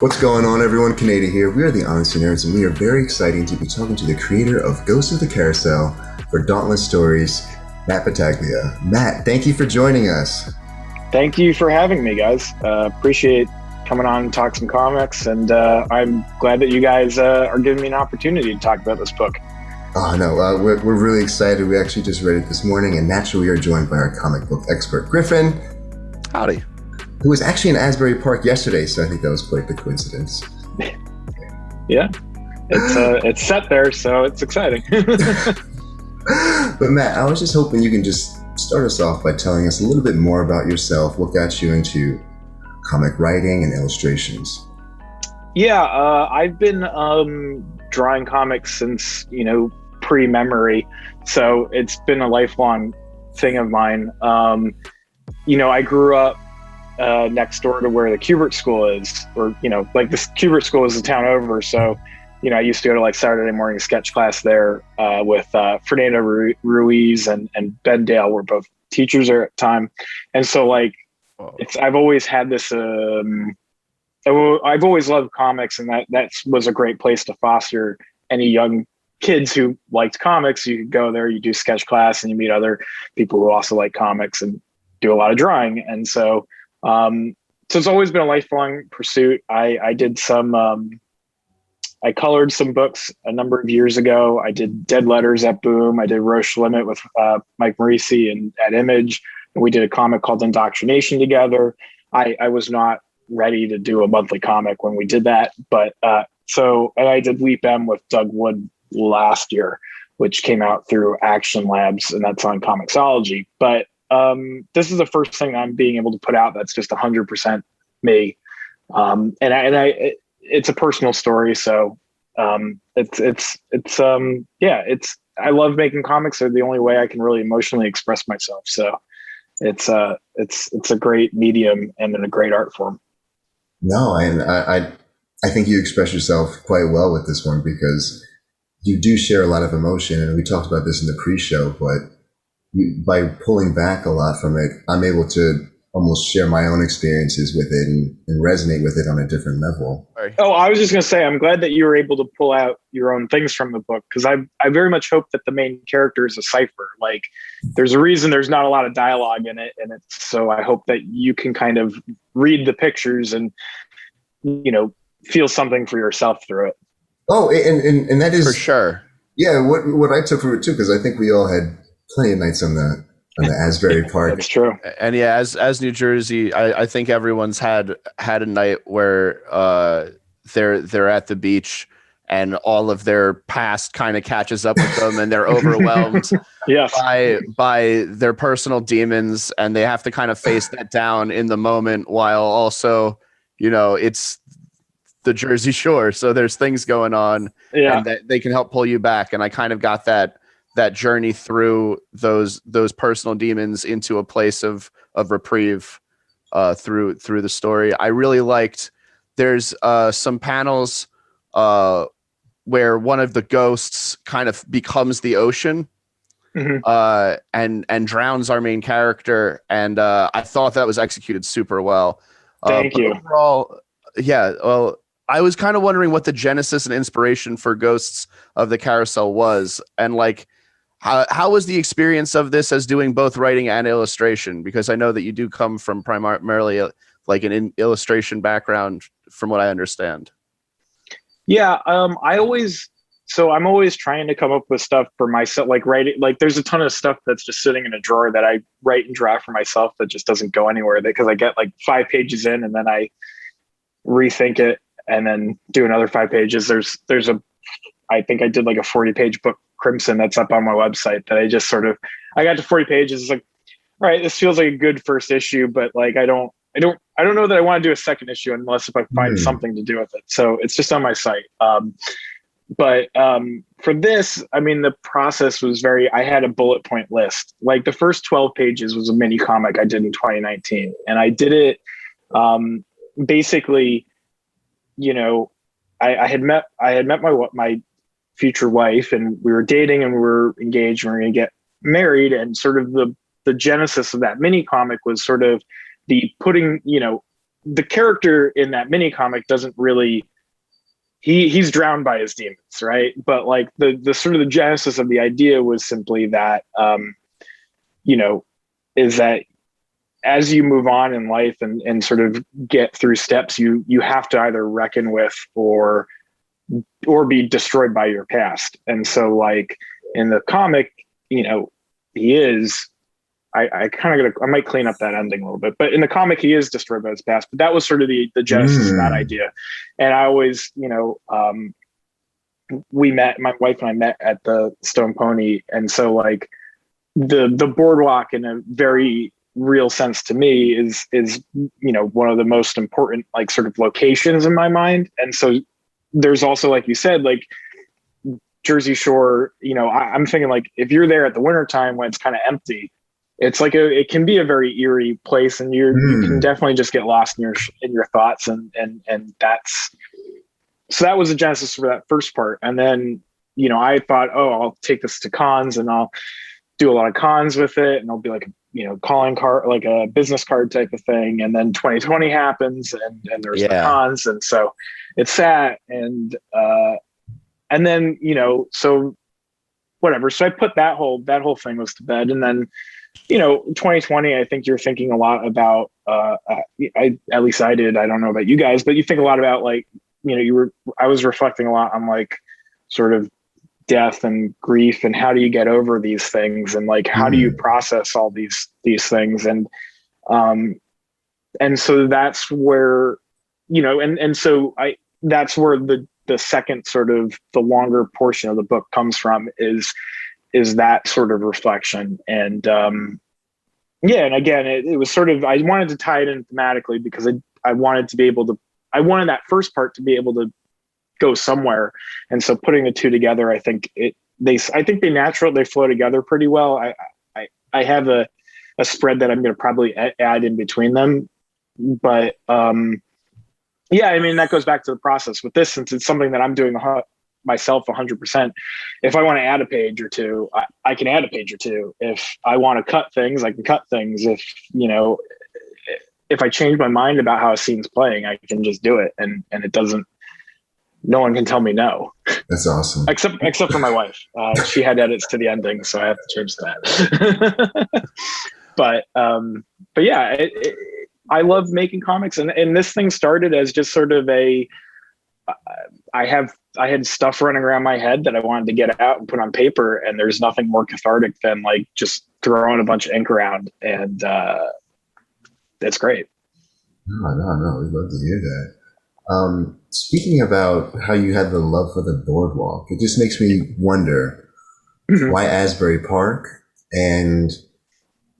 What's going on, everyone? Canada here. We are the Honesty Nerds, and we are very excited to be talking to the creator of Ghosts of the Carousel for Dauntless Stories, Matt Battaglia. Matt, thank you for joining us. Thank you for having me, guys. Appreciate coming on and talk some comics, and I'm glad that you guys are giving me an opportunity to talk about this book. Oh, no, we're really excited. We actually just read it this morning, and naturally we are joined by our comic book expert, Griffin. Howdy. Who was actually in Asbury Park yesterday, so I think that was quite the coincidence. Yeah, it's set there, so it's exciting. But Matt, I was just hoping you can just start us off by telling us a little bit more about yourself. What got you into comic writing and illustrations? Yeah, I've been drawing comics since, pre-memory, so it's been a lifelong thing of mine. I grew up next door to where the Kubert School is, or, this Kubert School is the town over. So, I used to go to like Saturday morning sketch class there with Fernando Ruiz and Ben Dale were both teachers there at the time. And so I've always had this, I've always loved comics, and that was a great place to foster any young kids who liked comics. You could go there, you do sketch class, and you meet other people who also like comics and do a lot of drawing. And so it's always been a lifelong pursuit. I did I colored some books a number of years ago. I did Dead Letters at Boom. I did Roche Limit with Mike Morisi and at Image. And we did a comic called Indoctrination together. I was not ready to do a monthly comic when we did that. But and I did Leap M with Doug Wood last year, which came out through Action Labs, and that's on Comixology. But this is the first thing I'm being able to put out that's just 100% me. It's a personal story. So I love making comics. They're the only way I can really emotionally express myself. So it's a great medium and a great art form. No, and I think you express yourself quite well with this one, because you do share a lot of emotion, and we talked about this in the pre-show, but by pulling back a lot from it, I'm able to almost share my own experiences with it and resonate with it on a different level. Oh, I was just going to say, I'm glad that you were able to pull out your own things from the book, because I very much hope that the main character is a cipher. Like, there's a reason there's not a lot of dialogue in it, and so I hope that you can kind of read the pictures and feel something for yourself through it. Oh, and that is for sure. Yeah, what I took from it too, because I think we all had plenty of nights on the Asbury Park. That's true. And yeah, as New Jersey, I think everyone's had a night where they're at the beach and all of their past kind of catches up with them, and they're overwhelmed yes. by their personal demons, and they have to kind of face that down in the moment, while also, it's the Jersey Shore, so there's things going on, and that they can help pull you back. And I kind of got that journey through those personal demons into a place of reprieve through the story. I really liked, there's some panels where one of the ghosts kind of becomes the ocean, and drowns our main character, and I thought that was executed super well. Thank you. Overall, yeah, well, I was kind of wondering what the genesis and inspiration for Ghosts of the Carousel was, and how was the experience of this as doing both writing and illustration? Because I know that you do come from primarily an illustration background, from what I understand. Yeah, I'm always trying to come up with stuff for myself, like writing. Like, there's a ton of stuff that's just sitting in a drawer that I write and draw for myself that just doesn't go anywhere, because I get like 5 pages in and then I rethink it and then do another 5 pages. I think I did like a 40-page book, Crimson, that's up on my website, that I just I got to 40 pages. It's like, all right, this feels like a good first issue, but like, I don't know that I want to do a second issue unless if I find something to do with it. So it's just on my site. But for this, I mean, the process was I had a bullet point list. Like, the first 12 pages was a mini comic I did in 2019. And I did it basically, I had met my future wife, and we were dating, and we were engaged, and we were going to get married. And sort of the genesis of that mini comic was sort of the putting, the character in that mini comic doesn't really, he's drowned by his demons, right? But like the sort of the genesis of the idea was simply that, you know, is that as you move on in life and sort of get through steps, you have to either reckon with or be destroyed by your past. And so like in the comic, you know, he is, I might clean up that ending a little bit, but in the comic, he is destroyed by his past. But that was sort of the genesis of that idea. And I always, you know, my wife and I met at the Stone Pony, and so like the boardwalk in a very real sense to me is you know, one of the most important like sort of locations in my mind. And so there's also, like you said, like Jersey Shore, you know, I'm thinking like if you're there at the wintertime when it's kind of empty, it's like it can be a very eerie place, and you can definitely just get lost in your thoughts, and that's, so that was the genesis for that first part. And then, you know, I thought, oh, I'll take this to cons and I'll do a lot of cons with it, and I'll be like, you know, calling card, like a business card type of thing. And then 2020 happens, and there's the cons, and so it's sat, and then, you know, so whatever. So I put that whole thing was to bed, and then, you know, 2020, I think you're thinking a lot about, at least I did, I don't know about you guys, but you think a lot about like, you know, I was reflecting a lot on like sort of death and grief, and how do you get over these things, and like, how do you process all these things? And so that's where, you know, and so that's where the second sort of the longer portion of the book comes from, is that sort of reflection. And and again, it was sort of, I wanted to tie it in thematically because I wanted to be able to, I wanted that first part to be able to go somewhere. And so putting the two together, I think they flow together pretty well. I have a spread that I'm going to probably add in between them, but yeah, I mean, that goes back to the process with this, since it's something that I'm doing myself 100%. If I want to add a page or two, I can add a page or two. If I want to cut things, I can cut things. If, you know, if I change my mind about how a scene's playing, I can just do it. And it doesn't, no one can tell me no. That's awesome. Except for my wife. She had edits to the ending, so I have to change that. but yeah, I love making comics, and this thing started as just sort of I had stuff running around my head that I wanted to get out and put on paper, and there's nothing more cathartic than like just throwing a bunch of ink around, and that's great. No, we'd love to hear that. Speaking about how you had the love for the boardwalk, it just makes me wonder why Asbury Park, and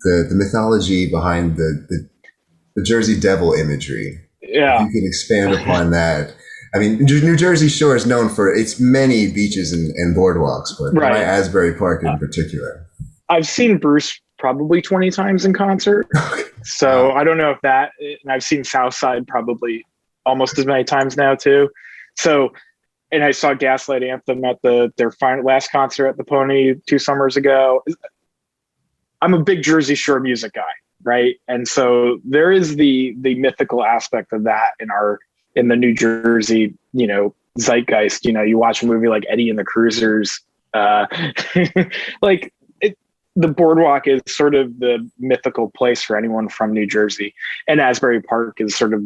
the mythology behind the Jersey Devil imagery. Yeah. If you could expand upon that. I mean, New Jersey Shore is known for its many beaches and boardwalks, but why Asbury Park in particular? I've seen Bruce probably 20 times in concert. So I don't know if that, and I've seen Southside probably almost as many times now too. So, and I saw Gaslight Anthem at their last concert at the Pony 2 summers ago. I'm a big Jersey Shore music guy, right? And so there is the mythical aspect of that in the New Jersey, you know, zeitgeist. You know, you watch a movie like Eddie and the Cruisers, like the boardwalk is sort of the mythical place for anyone from New Jersey, and Asbury Park is sort of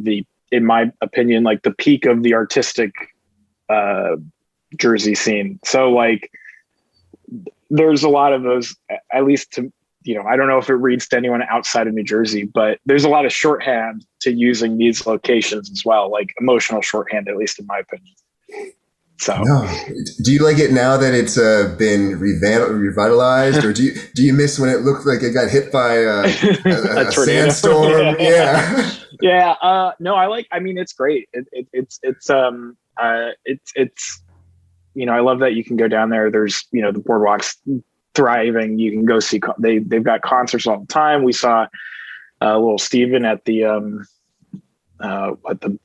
in my opinion, like the peak of the artistic Jersey scene. So like, there's a lot of those, at least to, you know, I don't know if it reads to anyone outside of New Jersey, but there's a lot of shorthand to using these locations as well, like emotional shorthand, at least in my opinion. So, do you like it now that it's been revitalized, or do you miss when it looked like it got hit by a sandstorm? Yeah. No, I mean, it's great. It's you know, I love that you can go down there. There's, you know, the boardwalk's thriving. You can go see, they've got concerts all the time. We saw little Steven at the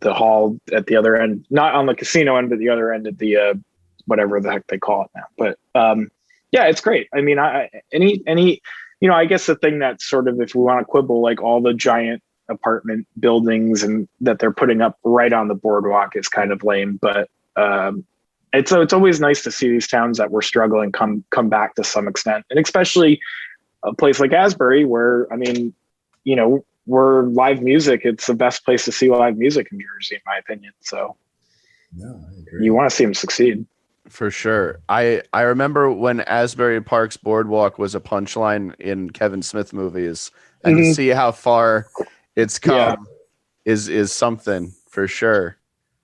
hall at the other end, not on the casino end, but the other end at the whatever the heck they call it now. But yeah, it's great. I mean, any, you know, I guess the thing that's sort of, if we want to quibble, like all the giant apartment buildings and that they're putting up right on the boardwalk is kind of lame. But it's always nice to see these towns that were struggling come back to some extent, and especially a place like Asbury, where I mean, we're live music. It's the best place to see live music in Jersey, in my opinion. So, no, I agree. You want to see them succeed. For sure. I remember when Asbury Park's boardwalk was a punchline in Kevin Smith movies, and to see how far it's come is something for sure.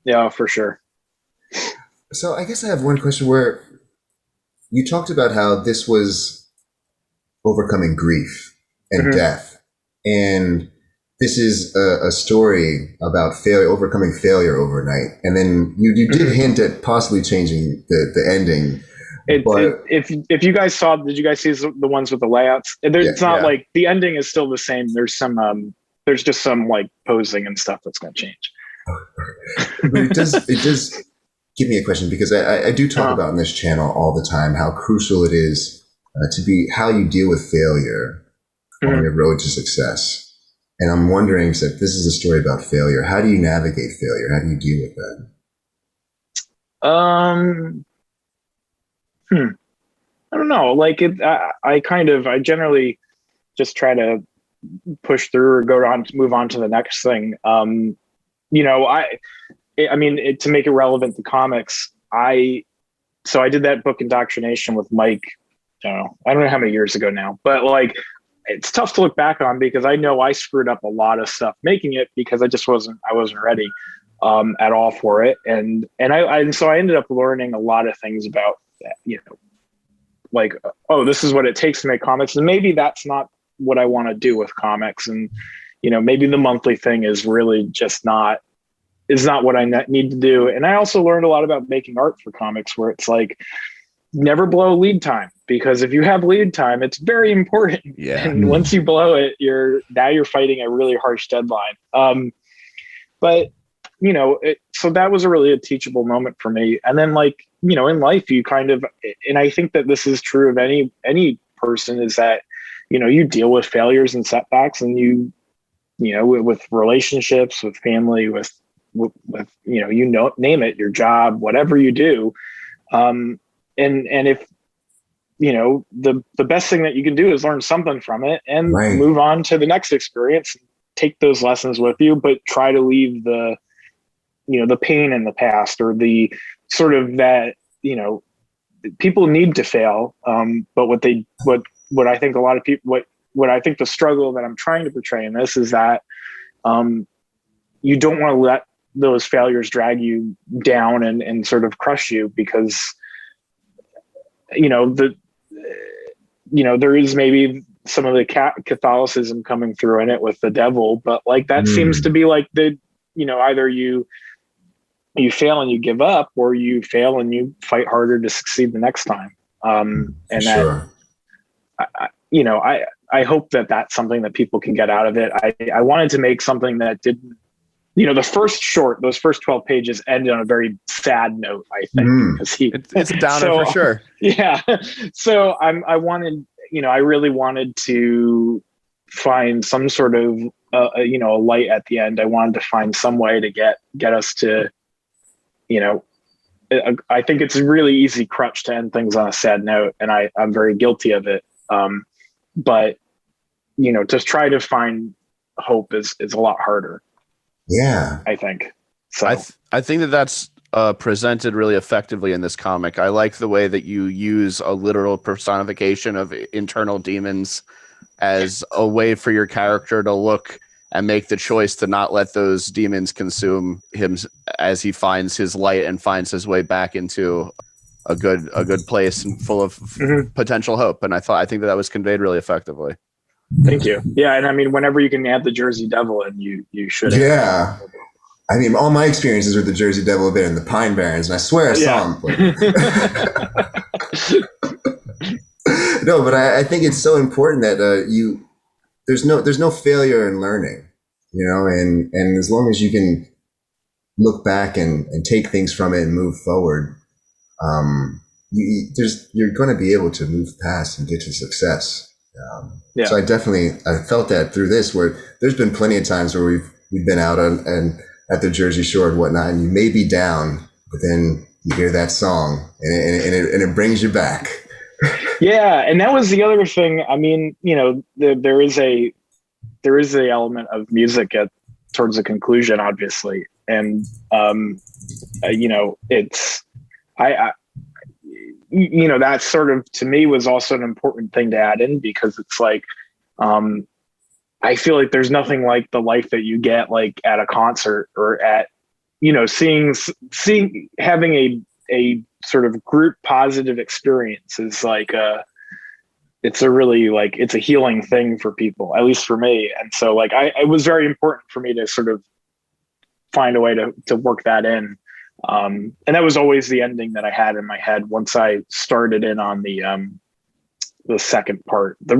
Yeah, for sure. So I guess I have one question where you talked about how this was overcoming grief and death, and this is a story about overcoming failure overnight. And then you did hint at possibly changing the ending. If you guys did you guys see the ones with the layouts? It's not like the ending is still the same. There's some, there's just some like posing and stuff that's going to change. But it does give me a question, because I do talk about in this channel all the time how crucial it is to be how you deal with failure on your road to success. And I'm wondering, if this is a story about failure, how do you navigate failure? How do you deal with that? I don't know. Like I generally just try to push through or move on to the next thing. I mean, to make it relevant to comics, I did that book Indoctrination with Mike. I don't know how many years ago now, but like, it's tough to look back on because I know I screwed up a lot of stuff making it because I wasn't ready at all for it. And so I ended up learning a lot of things about that, like, oh, this is what it takes to make comics. And maybe that's not what I want to do with comics. And, maybe the monthly thing is really just not what I need to do. And I also learned a lot about making art for comics, where it's like, never blow lead time, because if you have lead time, it's very important. Yeah. And once you blow it, you're fighting a really harsh deadline. But so that was a teachable moment for me. And then in life, you kind of, and I think that this is true of any person, is that, you deal with failures and setbacks, and with relationships, with family, with name it, your job, whatever you do. And if, the best thing that you can do is learn something from it and move on to the next experience, take those lessons with you, but try to leave the pain in the past, or the sort of that, people need to fail. But what I think a lot of people, what I think the struggle that I'm trying to portray in this is that, you don't want to let those failures drag you down and sort of crush you, because there is maybe some of the Catholicism coming through in it with the devil, but like that seems to be like either you fail and you give up, or you fail and you fight harder to succeed the next time. And sure. that, I hope that that's something that people can get out of it. I wanted to make something that didn't, those first 12 pages ended on a very sad note, I think, because it's a downer for sure. Yeah. So I really wanted to find some sort of, a light at the end. I wanted to find some way to get us to, I think it's a really easy crutch to end things on a sad note, and I'm very guilty of it. But just try to find hope is a lot harder. Yeah, I think so. I think that's presented really effectively in this comic. I like the way that you use a literal personification of internal demons as a way for your character to look and make the choice to not let those demons consume him as he finds his light and finds his way back into a good place and full of potential hope. And I think that was conveyed really effectively. Thank you. Yeah, and I mean, whenever you can add the Jersey Devil in, you should. Yeah. I mean, all my experiences with the Jersey Devil have been in the Pine Barrens, and I swear I saw him. No, but I think it's so important that there's no failure in learning, and as long as you can look back and take things from it and move forward, you're going to be able to move past and get to success. So I felt that through this, where there's been plenty of times where we've been out and at the Jersey Shore and whatnot, and you may be down, but then you hear that song and it brings you back. Yeah, and that was the other thing. I mean, there is the element of music towards the conclusion, obviously, and it's that sort of, to me, was also an important thing to add in, because it's like, I feel like there's nothing like the life that you get like at a concert, or at, having a sort of group positive experience is like it's a healing thing for people, at least for me. And so like, it was very important for me to sort of find a way to work that in. And that was always the ending that I had in my head once I started in on the second part. The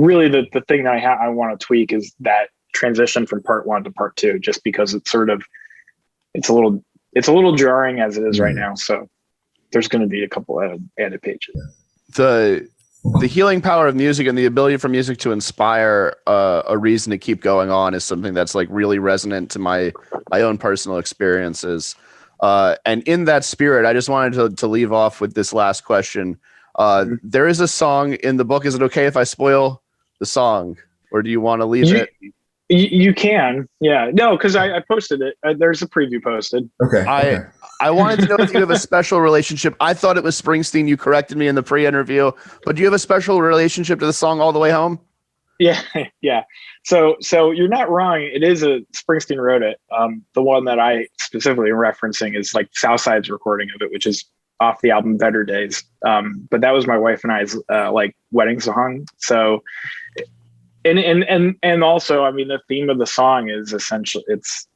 thing that I want to tweak is that transition from part 1 to part 2, just because it's a little jarring as it is right now. So there's going to be a couple added pages. The healing power of music and the ability for music to inspire a reason to keep going on is something that's like really resonant to my own personal experiences. And in that spirit, I just wanted to leave off with this last question. There is a song in the book. Is it okay if I spoil the song, or do you want to leave it? You can. Yeah. No, because I posted it. There's a preview posted. Okay. I wanted to know if you have a special relationship. I thought it was Springsteen. You corrected me in the pre-interview, but do you have a special relationship to the song All the Way Home? Yeah. Yeah. So you're not wrong. It is Springsteen wrote it. The one that I specifically am referencing is like Southside's recording of it, which is off the album Better Days. But that was my wife and I's like wedding song. So, and also, I mean, the theme of the song is essentially, it's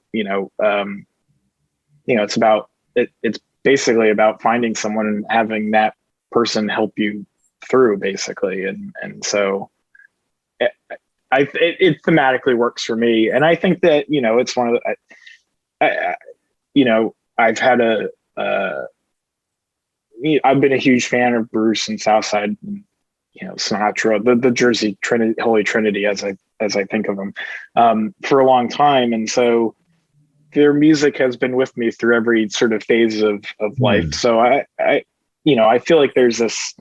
it's basically about finding someone and having that person help you through, basically. And so it thematically works for me. And I think that, it's one of the, I've had I've been a huge fan of Bruce and Southside, and, Sinatra, the Jersey Holy Trinity, as I think of them, for a long time. And so their music has been with me through every sort of phase of life. So I feel like there's this,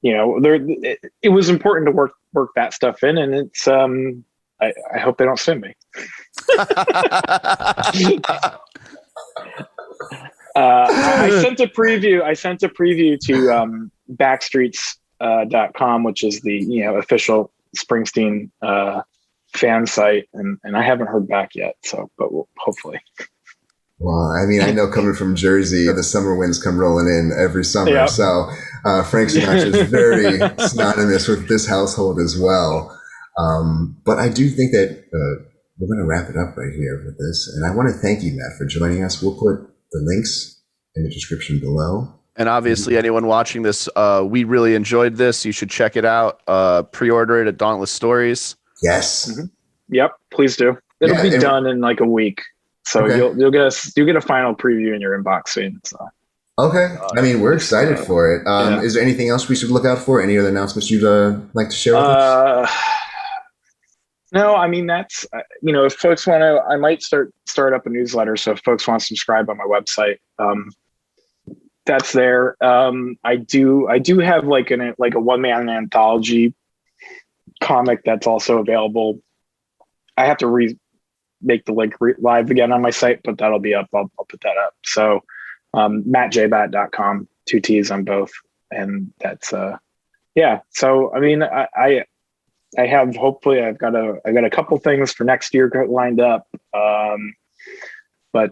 it was important to work that stuff in, and it's, I hope they don't sue me. I sent a preview to backstreets.com, which is the official Springsteen fan site, and I haven't heard back yet. So, but hopefully. Well, I mean, I know coming from Jersey, the summer winds come rolling in every summer. Yep. So Frank Sinatra is very synonymous with this household as well. But I do think that we're going to wrap it up right here with this. And I want to thank you, Matt, for joining us. We'll put the links in the description below. And obviously, anyone watching this, we really enjoyed this. You should check it out. Pre-order it at Dauntless Stories. Yes. Mm-hmm. Yep, please do. It'll be done in like a week. So you'll get a final preview in your inbox soon. So. Okay. I mean, we're excited for it. Is there anything else we should look out for? Any other announcements you'd like to share with us? No, I mean, that's, if folks want to, I might start up a newsletter. So if folks want to subscribe on my website, that's there. I do have like a one-man anthology comic that's also available. I have to make the link live again on my site, but that'll be up. I'll put that up. So mattjbat.com, 2 T's on both. And that's, So, I mean, I have, hopefully I've got a couple things for next year lined up. But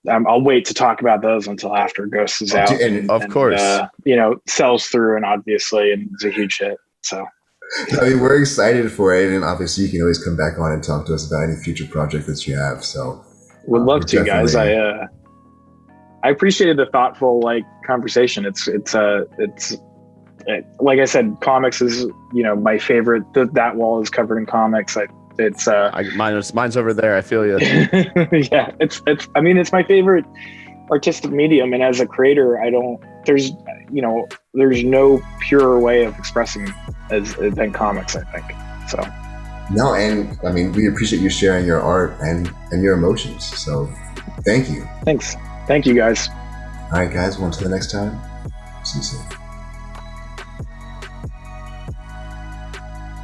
I'll wait to talk about those until after Ghost is out. Of course. Sells through, and obviously, and it's a huge hit. So. I mean, we're excited for it, and obviously you can always come back on and talk to us about any future project that you have. So would love to, guys. I appreciated the thoughtful conversation. It's like I said, comics is my favorite. That wall is covered in comics. Mine's over there. I feel you. Yeah, it's my favorite artistic medium, and as a creator, there's no purer way of expressing than comics, I think. So. No, and I mean, we appreciate you sharing your art and your emotions. So thank you. Thanks. Thank you, guys. All right, guys. Well, until the next time, see you soon.